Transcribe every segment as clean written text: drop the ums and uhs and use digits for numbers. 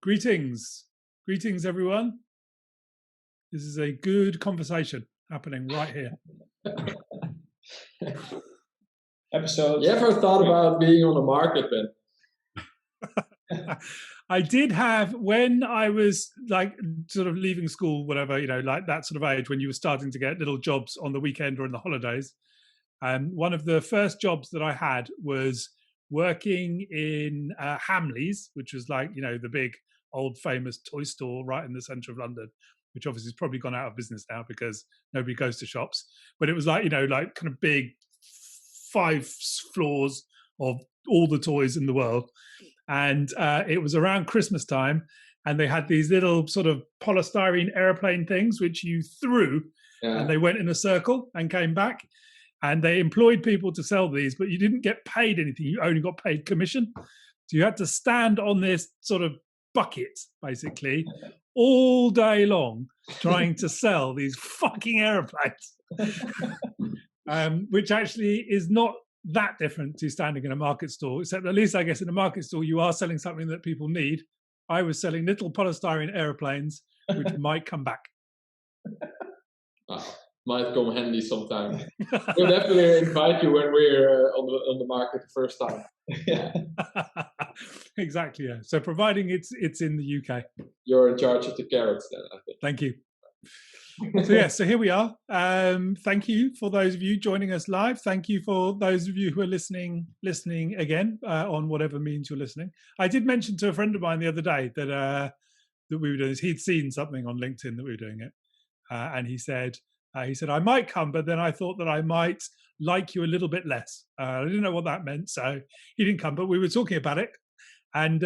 Greetings. Greetings, everyone. This is a good conversation happening right here. Episode. You ever thought about being on the market, Ben? I did have, when I was like sort of leaving school, whatever, like that sort of age when you were starting to get little jobs on the weekend or in the holidays. One of the first jobs that I had was working in Hamleys, which was like, the big old famous toy store right in the centre of London, which obviously has probably gone out of business now because nobody goes to shops. But it was like, like kind of big 5 floors of all the toys in the world. And it was around Christmas time, and they had these little sort of polystyrene airplane things which you threw, and they went in a circle and came back. And they employed people to sell these, but you didn't get paid anything. You only got paid commission. So you had to stand on this sort of bucket, basically, all day long, trying to sell these fucking aeroplanes, which actually is not that different to standing in a market store, except at least I guess in a market store, you are selling something that people need. I was selling little polystyrene airplanes, which might come back. Might come handy sometime. We'll definitely invite you when we're on the market the first time. Exactly. Yeah. So providing it's in the UK, you're in charge of the carrots, then I think. Thank you. So here we are. Thank you for those of you joining us live. Thank you for those of you who are listening again on whatever means you're listening. I did mention to a friend of mine the other day that we were doing this. He'd seen something on LinkedIn that we were doing it, and he said, I might come, but then I thought that I might like you a little bit less. I didn't know what that meant, so he didn't come, but we were talking about it. And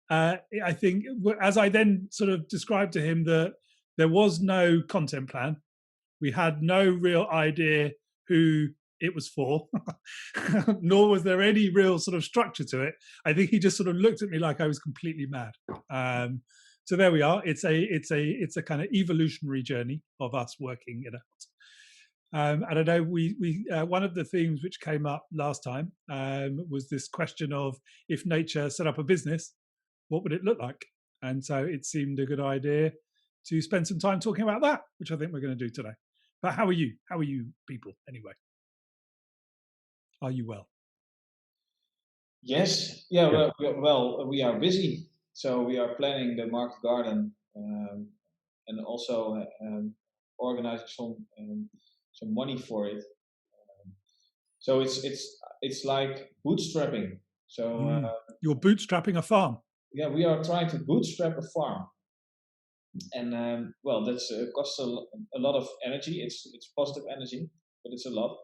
I think as I then sort of described to him that there was no content plan, we had no real idea who it was for, nor was there any real sort of structure to it. I think he just sort of looked at me like I was completely mad. So there we are. It's a kind of evolutionary journey of us working it out. And I know we one of the themes which came up last time was this question of, if nature set up a business, what would it look like? And so it seemed a good idea to spend some time talking about that, which I think we're going to do today. But how are you? How are you people anyway? Are you well? Yes. Yeah. Well, we are busy. So we are planning the market garden and also organizing some money for it. So it's like bootstrapping. So you're bootstrapping a farm. Yeah, we are trying to bootstrap a farm, and well, that's costs a lot of energy. It's positive energy, but it's a lot.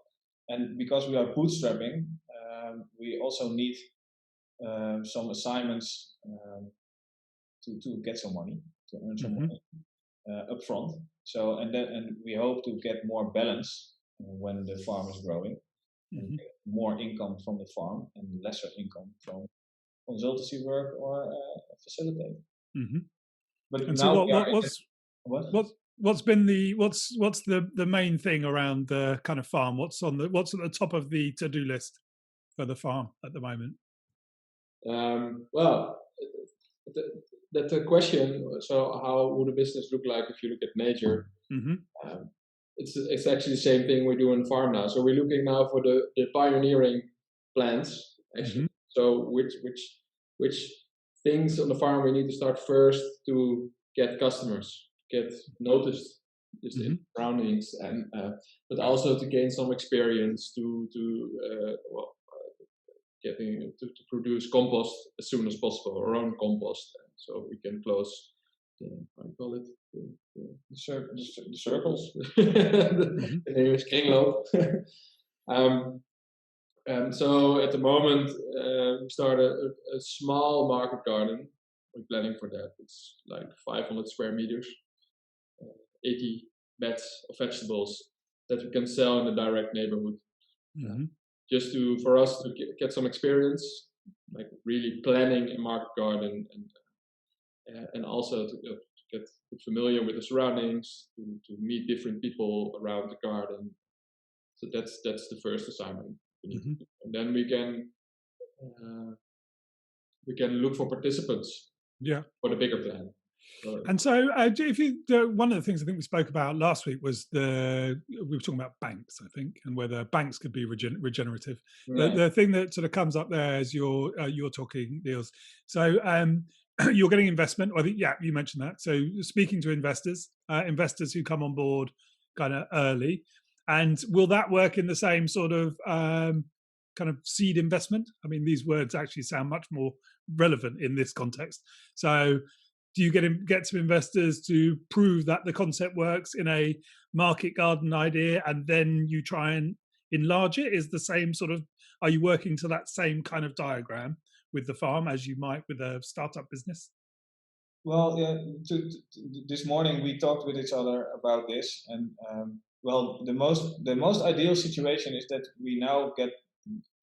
And because we are bootstrapping, we also need some assignments to get some money, to earn some money upfront. So and we hope to get more balance when the farm is growing, and get more income from the farm and lesser income from consultancy work or facilitating. But and now what's been the main thing around the kind of farm? What's at the top of the to-do list for the farm at the moment? Well, that's a question. So how would a business look like if you look at nature? It's actually the same thing we do in farm now. So we're looking now for the pioneering plants, actually. So which things on the farm we need to start first to get customers, get noticed just in surroundings, and but also to gain some experience to produce compost as soon as possible, our own compost, so we can close how do you call it, the circles, the name is kringloop. And so at the moment we started a small market garden. We're planning for that. It's like 500 square meters, 80 beds of vegetables that we can sell in the direct neighborhood. Just for us to get some experience, like really planning a market garden, and also to get familiar with the surroundings, to meet different people around the garden. So that's the first assignment. And then we can look for participants. for the bigger plan. And so, if you, one of the things I think we spoke about last week was we were talking about banks, I think, and whether banks could be regenerative. Yeah. The thing that sort of comes up there as you're talking, Niels. So you're getting investment. I think, yeah, you mentioned that. So speaking to investors who come on board kind of early, and will that work in the same sort of kind of seed investment? I mean, these words actually sound much more relevant in this context. So do you get some investors to prove that the concept works in a market garden idea, and then you try and enlarge it? Is the same sort of, are you working to that same kind of diagram with the farm as you might with a startup business? Well, yeah, this morning we talked with each other about this, and well, the most ideal situation is that we now get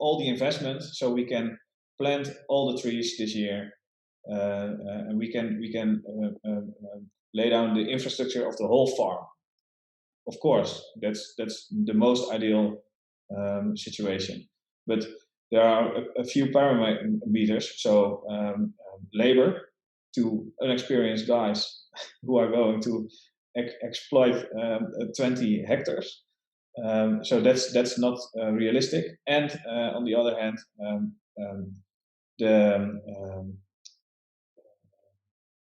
all the investment, so we can plant all the trees this year. And we can lay down the infrastructure of the whole farm. Of course, that's the most ideal situation. But there are a few parameters. So labor, to inexperienced guys who are going to exploit 20 hectares. So that's not realistic. And on the other hand,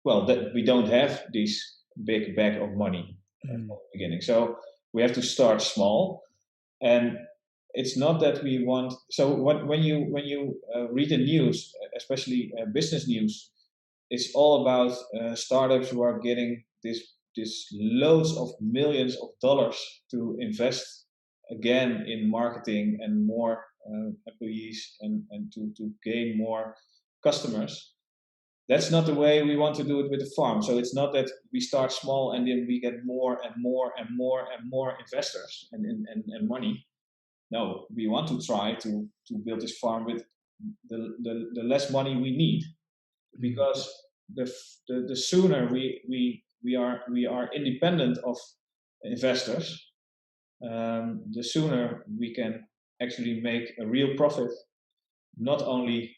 that we don't have this big bag of money from the beginning. So we have to start small, and it's not that we want. So when you read the news, especially business news, it's all about startups who are getting this loads of millions of dollars to invest again in marketing and more employees and to gain more customers. That's not the way we want to do it with the farm. So it's not that we start small and then we get more and more and more and more investors and money. No, we want to try to build this farm with the less money we need, because the sooner we are independent of investors, the sooner we can actually make a real profit, not only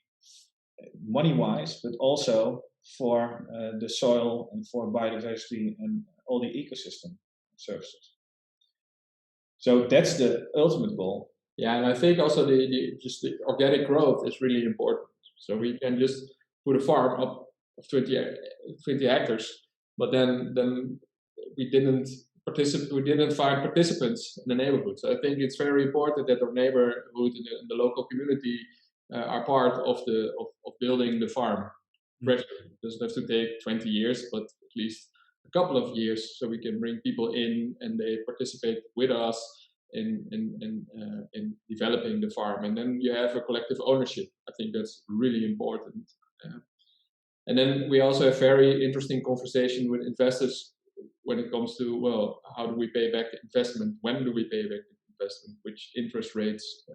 money-wise, but also for the soil and for biodiversity and all the ecosystem services. So that's the ultimate goal. Yeah, and I think also the organic growth is really important. So we can just put a farm up of 20 hectares, but then we didn't find participants in the neighborhood. So I think it's very important that our neighborhood and the local community are part of building the farm. Gradually, it doesn't have to take 20 years, but at least a couple of years, so we can bring people in and they participate with us in developing the farm, and then you have a collective ownership. I think that's really important. And then we also have very interesting conversation with investors when it comes to, well, how do we pay back the investment? When do we pay back the investment? Which interest rates?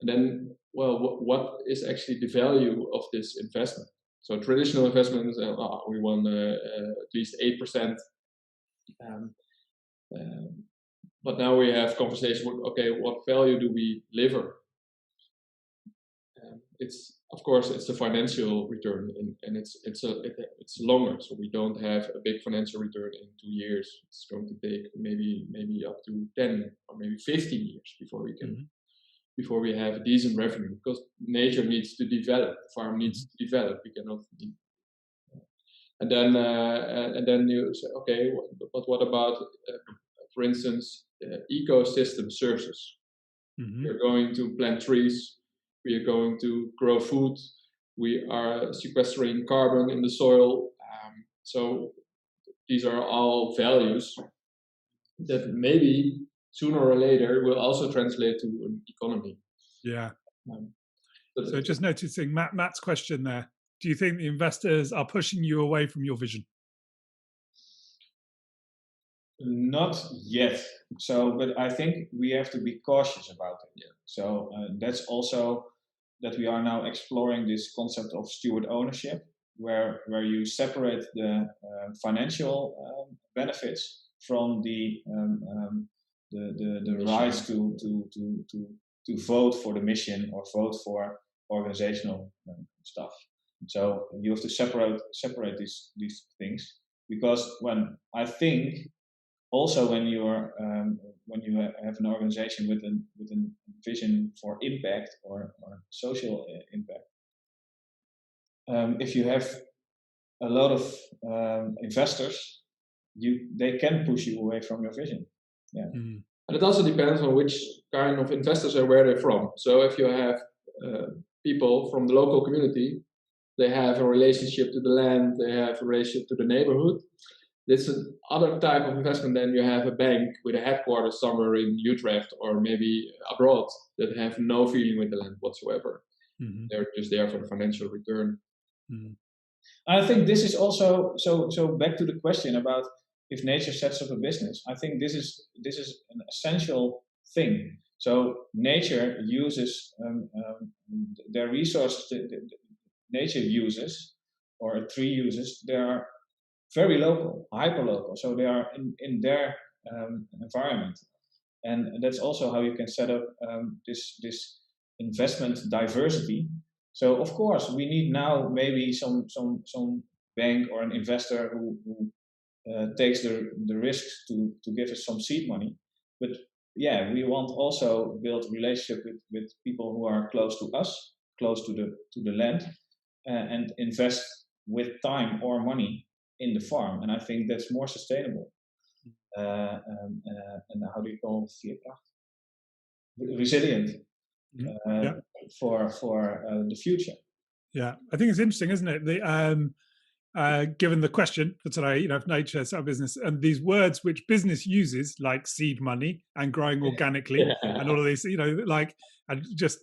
And then, well, what is actually the value of this investment? So traditional investments, we want at least 8%. But now we have conversation with, okay, what value do we deliver? Of course, it's the financial return, and it's longer. So we don't have a big financial return in 2 years. It's going to take maybe up to 10 or maybe 15 years before we have a decent revenue, because nature needs to develop, the farm needs to develop. We cannot. And then you say, okay, but what about, for instance, ecosystem services? We're going to plant trees. We are going to grow food. We are sequestering carbon in the soil. So these are all values that maybe sooner or later will also translate to an economy. Yeah. So just noticing Matt's question there. Do you think the investors are pushing you away from your vision? Not yet. So, but I think we have to be cautious about it. Yeah. So that's also that we are now exploring this concept of steward ownership, where you separate the financial benefits from the rights to vote for the mission or vote for organizational stuff. So you have to separate these things, because when I think also when you have an organization with a vision for impact or social impact, if you have a lot of investors, they can push you away from your vision. Yeah. Mm. And it also depends on which kind of investors and where they're from. So if you have people from the local community, they have a relationship to the land, they have a relationship to the neighborhood. It's another type of investment than you have a bank with a headquarters somewhere in Utrecht or maybe abroad that have no feeling with the land whatsoever. Mm-hmm. They're just there for the financial return. Mm. I think this is also so back to the question about if nature sets up a business. I think this is an essential thing. So nature uses their resources. Nature uses, or a tree uses, they are very local, hyper local. So they are in their environment, and that's also how you can set up this investment diversity. So of course we need now maybe some bank or an investor who takes the risks to give us some seed money. But yeah, we want also build relationship with people who are close to us, close to the land, and invest with time or money in the farm. And I think that's more sustainable. And how do you call it? Resilient for the future. Yeah, I think it's interesting, isn't it? Given the question for today, if nature sets up business, and these words which business uses, like seed money and growing organically, and all of these, and just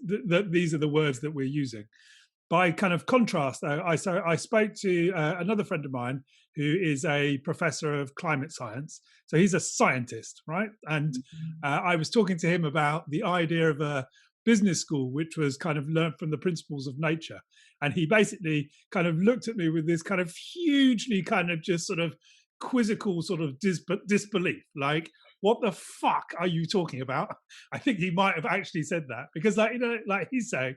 these are the words that we're using. By kind of contrast, though, I spoke to another friend of mine who is a professor of climate science. So he's a scientist, right? And I was talking to him about the idea of a business school, which was kind of learned from the principles of nature. And he basically kind of looked at me with this kind of hugely kind of just sort of quizzical sort of disbelief, like, what the fuck are you talking about? I think he might have actually said that because, like he's saying,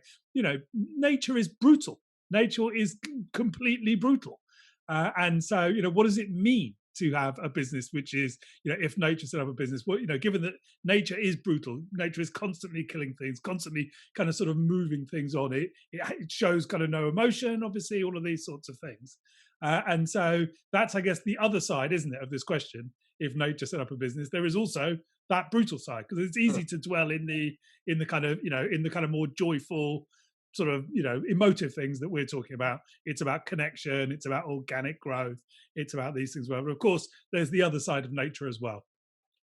nature is brutal. Nature is completely brutal. And so, what does it mean to have a business which is, if nature set up a business, well, given that nature is brutal, nature is constantly killing things, constantly kind of sort of moving things on it. It shows kind of no emotion, obviously, all of these sorts of things. And so that's, I guess, the other side, isn't it, of this question? If nature set up a business, there is also that brutal side, because it's easy to dwell in the kind of in the kind of more joyful sort of emotive things that we're talking about. It's about connection, it's about organic growth, it's about these things. Well, but of course, there's the other side of nature as well.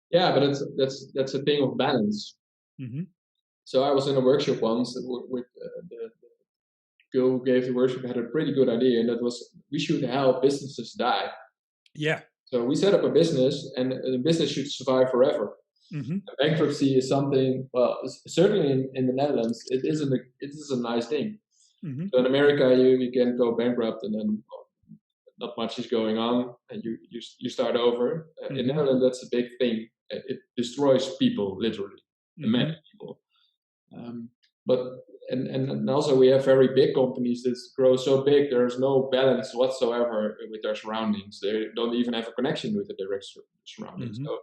Yeah, but that's a thing of balance. Mm-hmm. So I was in a workshop once with the girl who gave the workshop had a pretty good idea, and that was we should help businesses die. Yeah. So we set up a business, and the business should survive forever. Mm-hmm. Bankruptcy is something. Well, certainly in the Netherlands, it is a nice thing. Mm-hmm. So in America, you can go bankrupt, and then not much is going on, and you start over. In Netherlands, that's a big thing. It destroys people literally, many people. But also we have very big companies that grow so big there's no balance whatsoever with their surroundings. They don't even have a connection with the direct surroundings. So,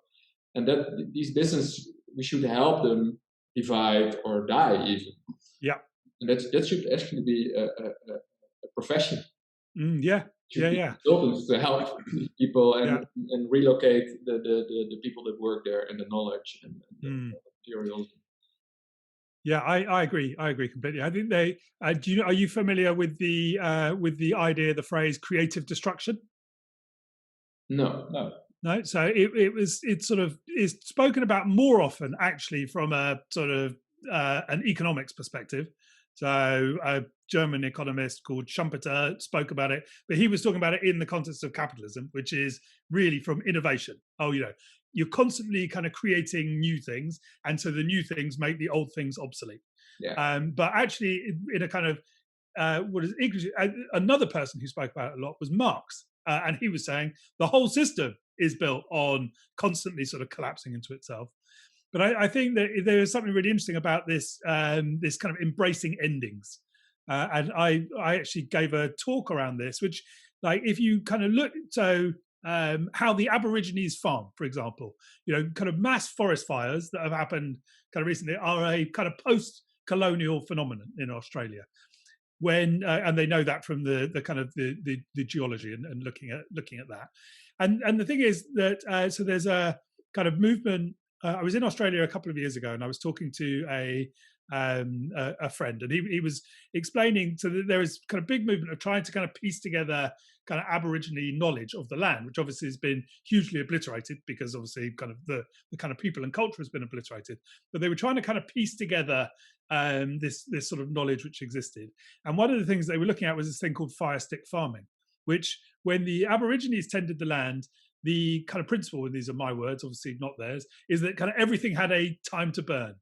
and that these businesses, we should help them divide or die even. Yeah. And that should actually be a profession. Yeah. Consultants to help people and relocate the people that work there and the knowledge and the materials. Yeah, I agree. I agree completely. I think they. Are you familiar with the idea, the phrase "creative destruction"? No. So it's sort of is spoken about more often actually from a sort of an economics perspective. So a German economist called Schumpeter spoke about it, but he was talking about it in the context of capitalism, which is really from innovation. You're constantly kind of creating new things, and so the new things make the old things obsolete. Yeah. But actually, in a kind of another person who spoke about it a lot was Marx, and he was saying the whole system is built on constantly sort of collapsing into itself. But I think that there is something really interesting about this this kind of embracing endings. and I actually gave a talk around this, which, like, if you kind of look, so how the Aborigines farm, for example, kind of mass forest fires that have happened kind of recently are a kind of post-colonial phenomenon in Australia. When and they know that from the kind of the geology and looking at that, and the thing is that so there's a kind of movement. I was in Australia a couple of years ago, and I was talking to a friend, and he was explaining so that there is kind of big movement of trying to kind of piece together kind of Aborigine knowledge of the land, which obviously has been hugely obliterated because obviously kind of the kind of people and culture has been obliterated. But they were trying to kind of piece together this sort of knowledge which existed. And one of the things they were looking at was this thing called fire stick farming, which when the Aborigines tended the land, the kind of principle, and these are my words, obviously not theirs, is that kind of everything had a time to burn.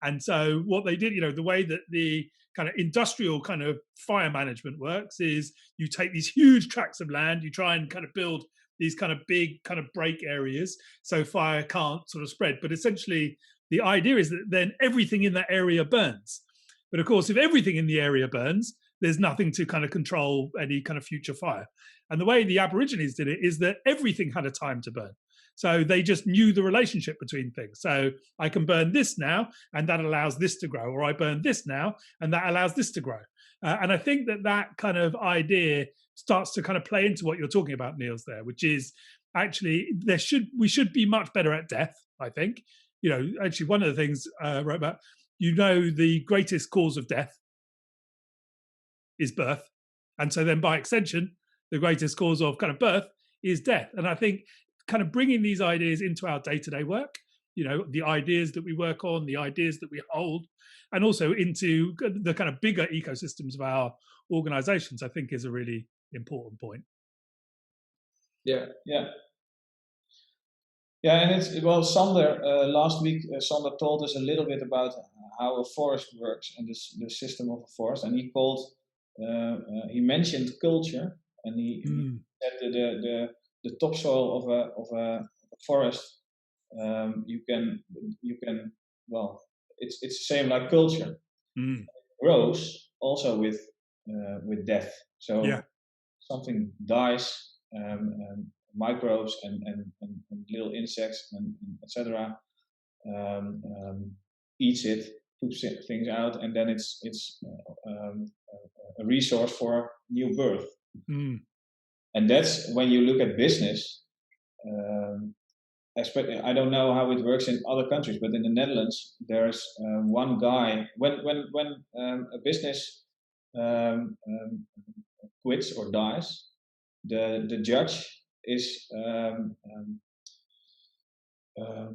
And so what they did, the way that the kind of industrial kind of fire management works is you take these huge tracts of land, you try and kind of build these kind of big kind of break areas so fire can't sort of spread. But essentially the idea is that then everything in that area burns. But of course, if everything in the area burns, there's nothing to kind of control any kind of future fire. And the way the Aborigines did it is that everything had a time to burn. So they just knew the relationship between things. So I can burn this now, and that allows this to grow, or I burn this now, and that allows this to grow. And I think that kind of idea starts to kind of play into what you're talking about, Niels, there, which is actually we should be much better at death, I think. Actually, one of the things I wrote about, the greatest cause of death is birth. And so then by extension, the greatest cause of kind of birth is death. And I think kind of bringing these ideas into our day-to-day work, the ideas that we work on, the ideas that we hold, and also into the kind of bigger ecosystems of our organizations, I think is a really important point. Yeah. And Sander, last week, Sander told us a little bit about how a forest works and the system of a forest, and he mentioned culture, and he said the topsoil of a forest, you can it's the same like culture. It grows also with death. So something dies, microbes and little insects and etc. Eats it, poops things out, and then it's a resource for new birth. And that's when you look at business. I don't know how it works in other countries, but in the Netherlands, there's one guy. When a business quits or dies, the judge is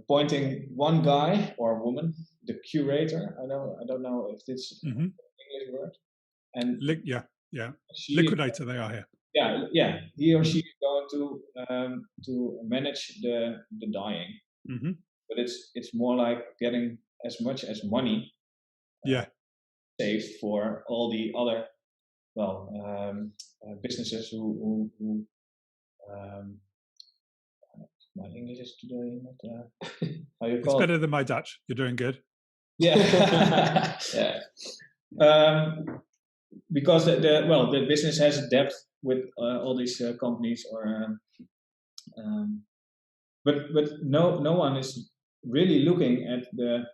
pointing one guy or woman, the curator. I don't know if it's an English word. And liquidator. They are here. Yeah. He or she is going to manage the dying. But it's more like getting as much as money. Saved for all the other businesses who my English is today not how you call it's better than my Dutch. You're doing good. Yeah. Because the business has a debt with all these companies, but no one is really looking at the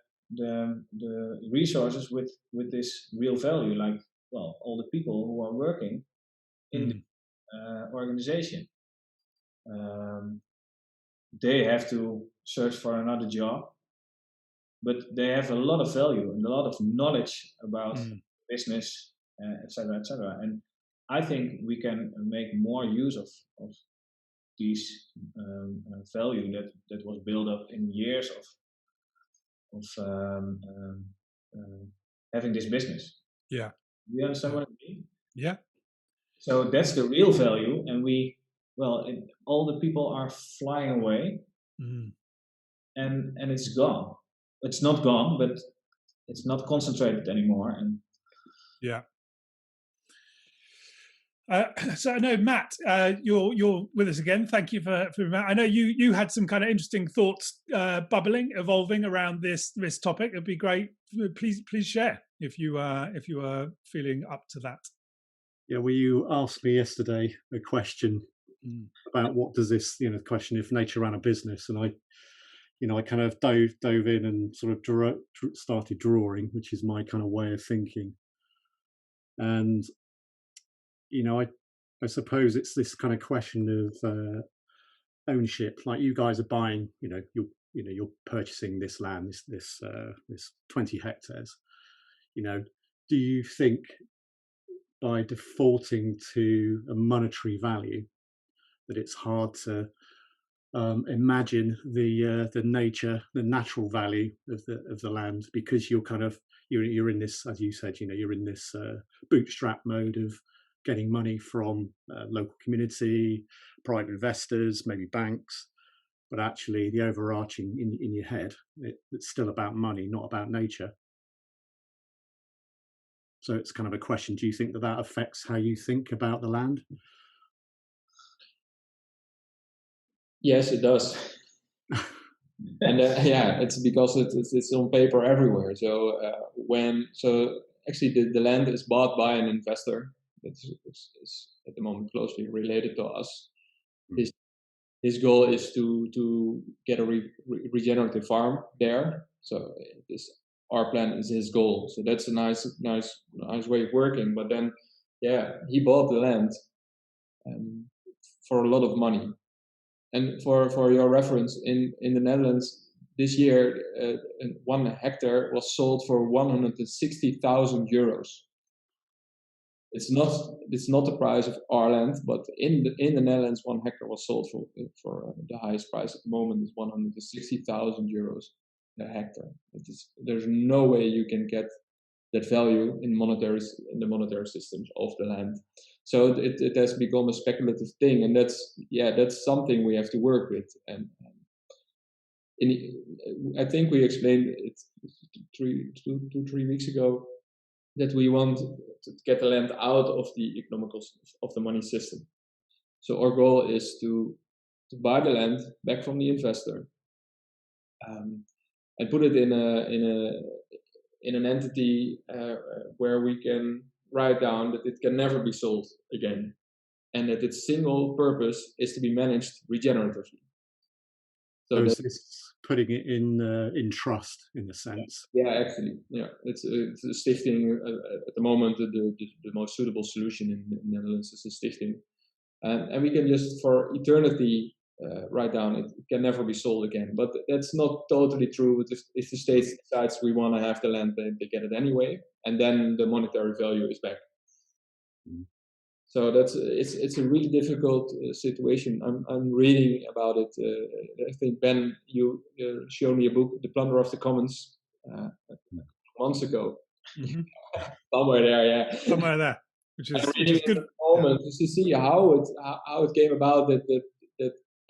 resources with this real value, like all the people who are working in the organization. They have to search for another job, but they have a lot of value and a lot of knowledge about business, etc., etc. And I think we can make more use of these value that was built up in years of having this business. Yeah. Do you understand what I mean? Yeah. So that's the real value, and all the people are flying away, and it's gone. It's not gone, but it's not concentrated anymore. And so I know, Matt, you're with us again. Thank you for Matt. I know you had some kind of interesting thoughts evolving around this topic. It'd be great please share if you are feeling up to that. Yeah, well, you asked me yesterday a question about what does this, the question if nature ran a business, and I kind of dove in and sort of started drawing, which is my kind of way of thinking. And I suppose it's this kind of question of ownership. Like you guys are buying, you're purchasing this land, this 20 hectares. Do you think by defaulting to a monetary value that it's hard to imagine the natural value of the land, because you're in this, as you said, you're in this bootstrap mode of getting money from local community, private investors, maybe banks, but actually the overarching in your head, it's still about money, not about nature. So it's kind of a question, do you think that affects how you think about the land? Yes, it does. And it's because it's on paper everywhere. So actually the land is bought by an investor that is at the moment closely related to us. His goal is to get a regenerative farm there. So our plan is his goal. So that's a nice way of working. But then, he bought the land for a lot of money. And for your reference, in the Netherlands this year, 1 hectare was sold for 160,000 euros. It's not the price of our land, but in the Netherlands, 1 hectare was sold for the highest price at the moment is 160,000 euros a hectare. There's no way you can get that value in the monetary systems of the land. So it has become a speculative thing, and that's something we have to work with. And I think we explained it 3 weeks ago that we want to get the land out of the economical of the money system. So our goal is to buy the land back from the investor and put it in an entity where we can write down that it can never be sold again, and that its single purpose is to be managed regeneratively. So it's putting it in trust, in a sense. Yeah, actually, it's a stifting at the moment. The most suitable solution in the Netherlands is a stifting, and we can just for eternity write down it can never be sold again. But that's not totally true. If the state decides we want to have the land, they get it anyway, and then the monetary value is back. So it's a really difficult situation. I'm reading about it. I think Ben, you showed me a book, The Plunder of the Commons, months ago. Mm-hmm. Somewhere there, somewhere there, which is good. At the moment, just to see how it came about that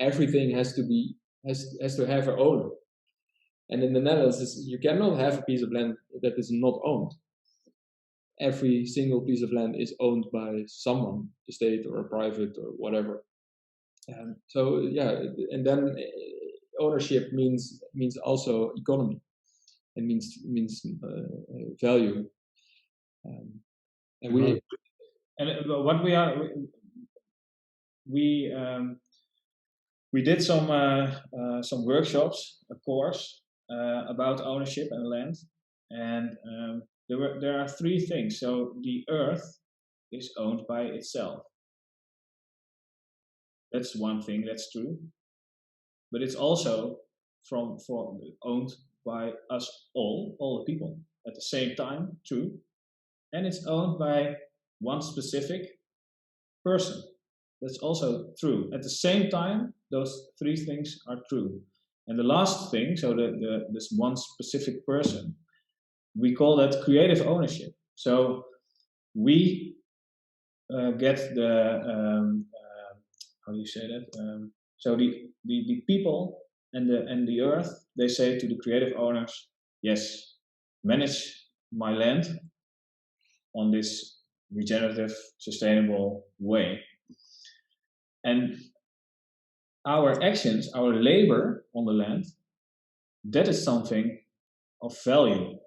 everything has to have an owner. And in the Netherlands, you cannot have a piece of land that is not owned. Every single piece of land is owned by someone, the state or a private or whatever. And then ownership means also economy, and means value. And what we did some workshops, a course about ownership and land, and there are 3 things. So the earth is owned by itself. That's one thing, that's true. But it's also owned by us all the people at the same time, true. And it's owned by one specific person. That's also true. At the same time, those 3 things are true. And the last thing, so this one specific person, we call that creative ownership. So we get the how do you say that? So the people and the earth, they say to the creative owners, yes, manage my land on this regenerative, sustainable way. And our actions, our labor on the land, that is something of value.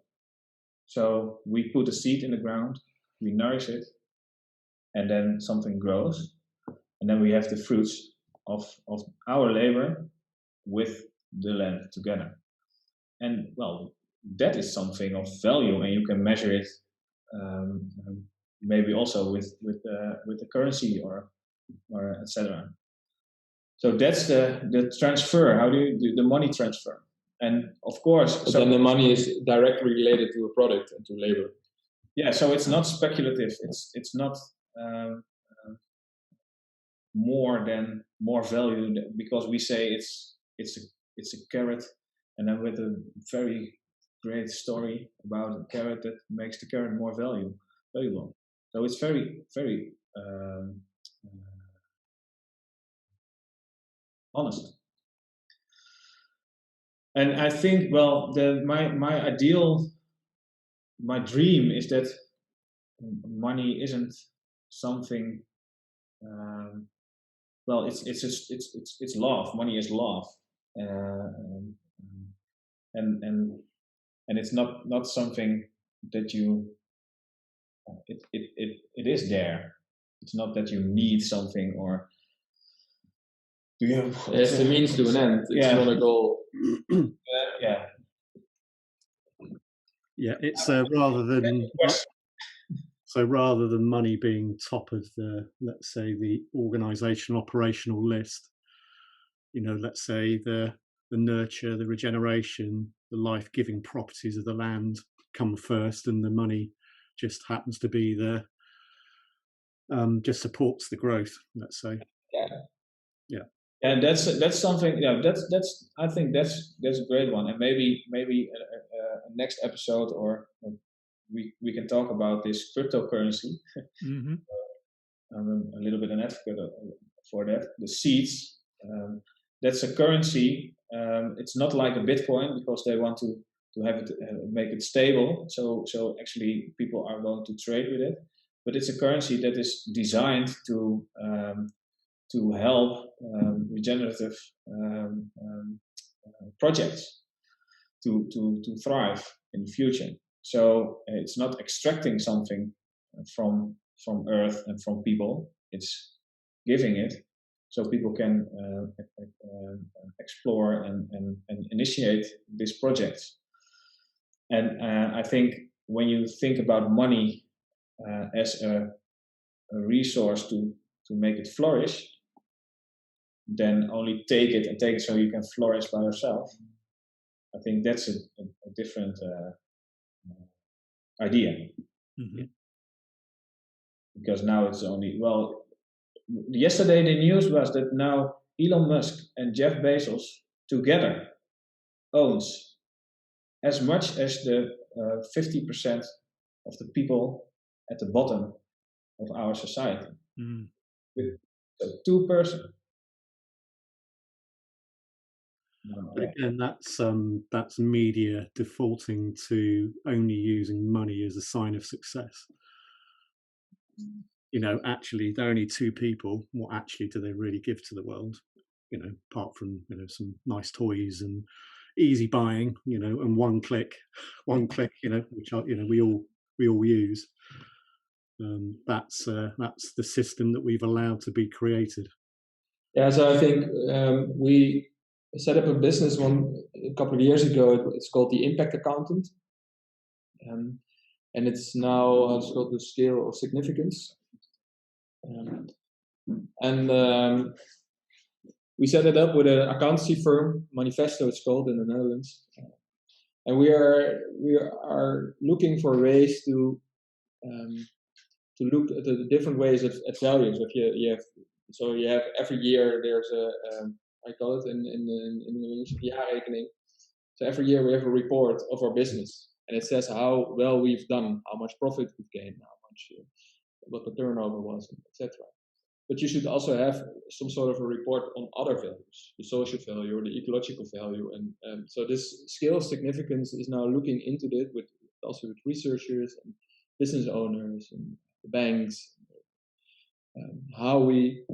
So we put a seed in the ground, we nourish it, and then something grows, and then we have the fruits of our labor with the land together. And well, that is something of value, and you can measure it maybe also with the currency or etc. So that's the transfer. How do you do the money transfer? And of course, but then the money is directly related to a product and to labor. Yeah, so it's not speculative. It's not more value because we say it's a carrot, and then with a very great story about a carrot that makes the carrot more valuable. So it's very honest. And I think, well, my dream is that money isn't something. Well, it's love. Money is love, and it's not something that you. It is there. It's not that you need something or. It's a means to an end. It's not a goal. Yeah. Yeah, it's rather than money being top of the, let's say, the organizational operational list, let's say the nurture, the regeneration, the life-giving properties of the land come first, and the money just happens to be just supports the growth, let's say. Yeah. And that's something. Yeah, that's. I think that's a great one, and maybe a next episode or we can talk about this cryptocurrency. Mm-hmm. I'm a little bit an advocate for that. The seeds. That's a currency. It's not like a Bitcoin because they want to have it make it stable. So actually people are going to trade with it, but it's a currency that is designed to help regenerative projects to thrive in the future. So it's not extracting something from earth and from people. It's giving it so people can explore and initiate these projects. And I think when you think about money as a resource to make it flourish, then only take it so you can flourish by yourself. I think that's a different idea. Mm-hmm. Because now it's only, well, yesterday the news was that now Elon Musk and Jeff Bezos together owns as much as the 50% of the people at the bottom of our society. Mm. With two persons. Again, that's media defaulting to only using money as a sign of success. Actually, they're only two people. What actually do they really give to the world? Apart from some nice toys and easy buying, and one click, which we all use. That's the system that we've allowed to be created. Yeah, so I think we set up a business a couple of years ago. It's called the Impact Accountant, and it's now it's called the Scale of Significance. We set it up with an accountancy firm, Manifesto it's called in the Netherlands, and we are looking for ways to look at the different ways at values. If you have every year there's I call it in English jaarrekening. So every year we have a report of our business, and it says how well we've done, how much profit we've gained, how much what the turnover was, etc. But you should also have some sort of a report on other values, the social value or the ecological value, and so this scale of significance is now looking into it also with researchers and business owners and the banks, how we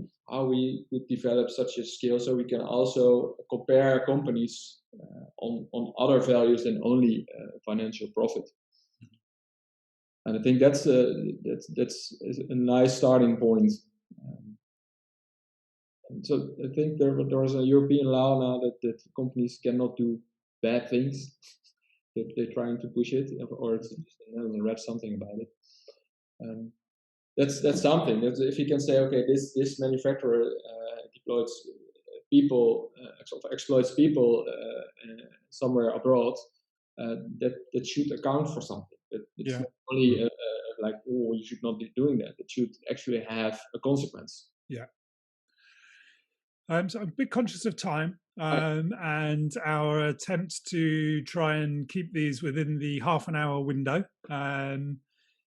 could develop such a scale so we can also compare companies on other values than only financial profit. And I think that's a nice starting point. So I think there is a European law now that companies cannot do bad things. They're trying to push it, or it's I read something about it. That's something. If you can say, okay, this manufacturer exploits people somewhere abroad, that should account for something. It's not only like, oh, you should not be doing that. It should actually have a consequence. Yeah. So I'm a bit conscious of time and our attempts to try and keep these within the half an hour window.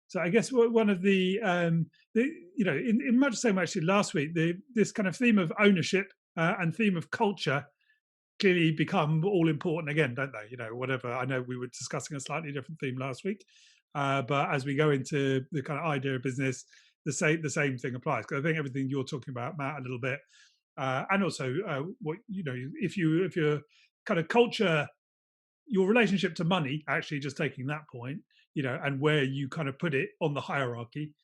So I guess one of the in much the same way actually last week, this kind of theme of ownership and theme of culture clearly become all important again, don't they? Whatever. I know we were discussing a slightly different theme last week, but as we go into the kind of idea of business, the same thing applies. Because I think everything you're talking about, Matt, a little bit, and also what if you're kind of culture, your relationship to money, actually just taking that point, and where you kind of put it on the hierarchy,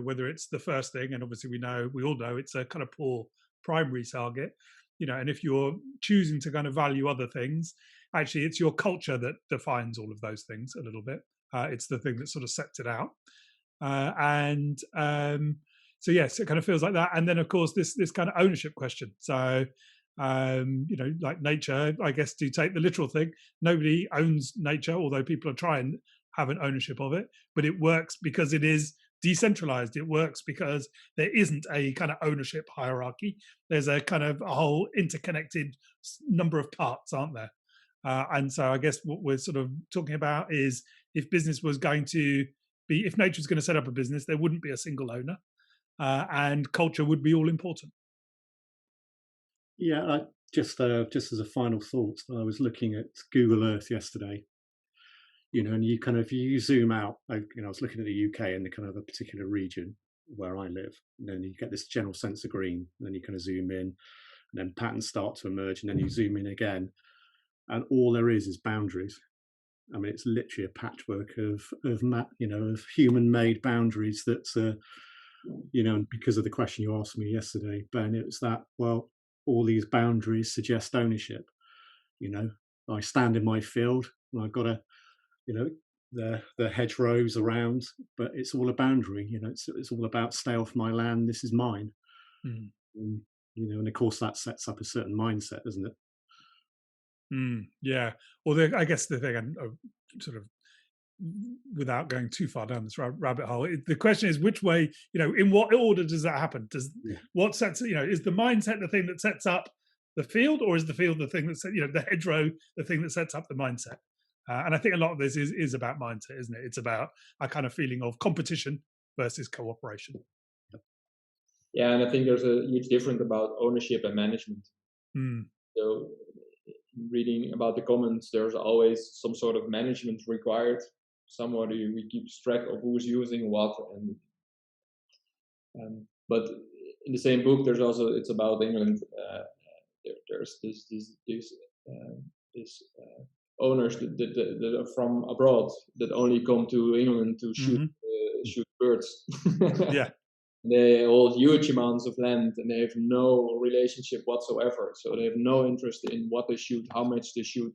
whether it's the first thing, and obviously we all know it's a kind of poor primary target, and if you're choosing to kind of value other things, actually it's your culture that defines all of those things a little bit. It's the thing that sort of sets it out. So yes, it kind of feels like that. And then of course this kind of ownership question. So like nature, I guess, to take the literal thing, nobody owns nature, although people are trying to have an ownership of it, but it works because it is decentralized. It works because there isn't a kind of ownership hierarchy. There's a kind of a whole interconnected number of parts, aren't there? And so I guess what we're sort of talking about is if business was going to be, if nature was going to set up a business, there wouldn't be a single owner, and culture would be all important. Yeah, just as a final thought, I was looking at Google Earth yesterday, and you zoom out. I was looking at the UK and the kind of a particular region where I live, and then you get this general sense of green, and then you kind of zoom in, and then patterns start to emerge, and then you zoom in again, and all there is boundaries. I mean, it's literally a patchwork of human-made boundaries that, and because of the question you asked me yesterday, Ben, it was that, well, all these boundaries suggest ownership. I stand in my field and I've got the hedgerows around, but it's all a boundary. It's all about stay off my land. This is mine. And of course that sets up a certain mindset, doesn't it? Yeah. Well, I guess the thing, sort of, without going too far down this rabbit hole, the question is which way, in what order does that happen? What sets, is the mindset the thing that sets up the field, or is the field the thing that the hedgerow the thing that sets up the mindset? And I think a lot of this is about mindset, isn't it? It's about a kind of feeling of competition versus cooperation. Yeah, and I think there's a huge difference about ownership and management. So reading about the commons, there's always some sort of management required. Somebody we keep track of who's using what, but in the same book, there's also, it's about England. There's this owners that are from abroad that only come to England to shoot birds. Yeah. They hold huge amounts of land and they have no relationship whatsoever. So they have no interest in what they shoot, how much they shoot.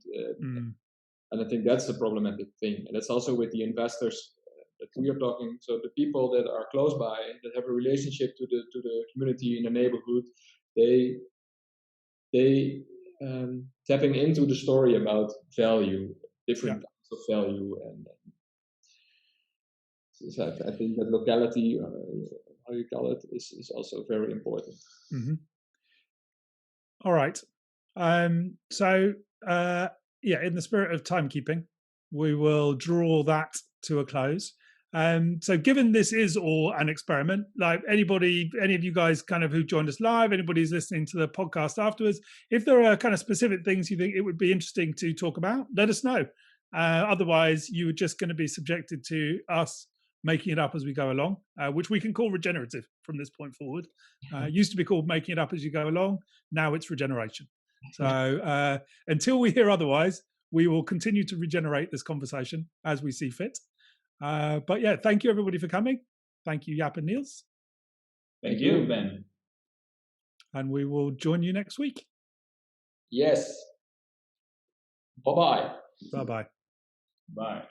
And I think that's the problematic thing. And that's also with the investors that we are talking. So the people that are close by, that have a relationship to the community in the neighborhood, they tapping into the story about value, different types of value. And so I think that locality, how you call it, is also very important. All right. So in the spirit of timekeeping, we will draw that to a close. So given this is all an experiment, like any of you guys kind of who joined us live, anybody who's listening to the podcast afterwards, if there are kind of specific things you think it would be interesting to talk about, let us know. Otherwise, you are just going to be subjected to us making it up as we go along, which we can call regenerative from this point forward. Used to be called making it up as you go along. Now it's regeneration. So until we hear otherwise, we will continue to regenerate this conversation as we see fit. But yeah, thank you everybody for coming. Thank you, Jaap and Niels. Thank you, Ben. And we will join you next week. Yes. Bye-bye. Bye-bye. Bye.